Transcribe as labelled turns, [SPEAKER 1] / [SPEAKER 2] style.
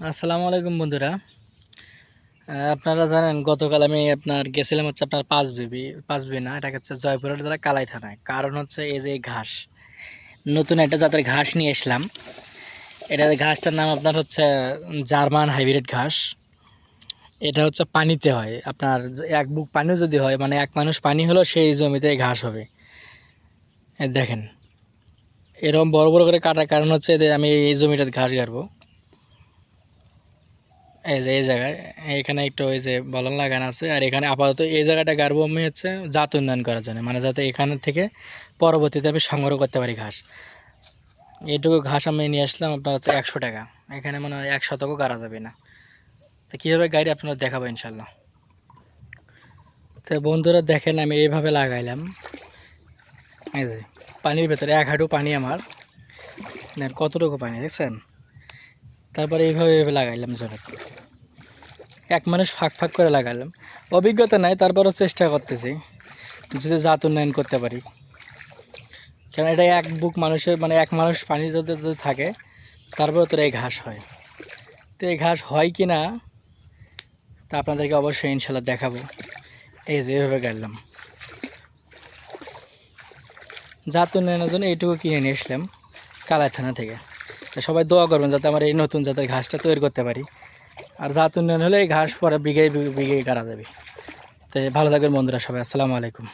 [SPEAKER 1] আসসালামু আলাইকুম বন্ধুরা। আপনারা জানেন গতকাল আমি গেছিলাম হচ্ছে আপনার পাঁচ বিবি না, এটা হচ্ছে জয়পুরহাট জেলা কালাই থানায়। কারণ হচ্ছে এই যে ঘাস, নতুন একটা জাতের ঘাস নিয়ে এসলাম। এটার ঘাসটার নাম আপনার হচ্ছে জার্মান হাইব্রিড ঘাস। এটা হচ্ছে পানিতে হয়, আপনার এক বুক পানিও যদি হয়, মানে এক মানুষ পানি হলো সেই জমিতে এই ঘাস হবে। দেখেন এরকম বড় বড় করে কাটার কারণ হচ্ছে যে আমি এই জমিটাতে ঘাস গাড়বো। এই যে এই জায়গায় এখানে একটু ওই যে বলন লাগানো আছে, আর এখানে আপাতত এই জায়গাটা গাড়বো আমি হচ্ছে জাত উন্নয়ন করার জন্য, মানে যাতে এখান থেকে পরবর্তীতে আমি সংগ্রহ করতে পারি ঘাস। এইটুকু ঘাস আমি নিয়ে আসলাম আপনার হচ্ছে 100 টাকা। এখানে মনে হয় 1 শতকও গাড়া যাবে না। তো কীভাবে গাড়ি আপনারা দেখাবো ইনশাল্লাহ। তো বন্ধুরা দেখেন আমি এইভাবে লাগাইলাম। এই যে পানির ভেতরে 1 হাঁটু পানি আমার, কতটুকু পানি দেখছেন। তারপরে এইভাবে লাগাইলাম জমি, এক মানুষ ফাঁক ফাঁক করে লাগালাম। অভিজ্ঞতা নাই, তারপরও চেষ্টা করতেছি যদি জাত উন্নয়ন করতে পারি। কারণ এটা এক বুক মানুষের, মানে এক মানুষ পানি যদি থাকে তারপরে তোর এই ঘাস হয়। তো এই ঘাস হয় কি না তা আপনাদেরকে অবশ্যই ইনশাল্লাহ দেখাবো। এই যে এভাবে গাড়লাম, জাত উন্নয়নের জন্য এইটুকু কিনে নিয়ে আসলাম কালাই থানা থেকে। তো সবাই দোয়া করবেন যাতে আমার এই নতুন জাতের ঘাসটা তৈরি করতে পারি। আর জাত উন্নয়ন হলে এই ঘাস পরে বিঘে বিঘে গাড়া যাবে। তো ভালো থাকবেন বন্ধুরা সবাই। আসসালামু আলাইকুম।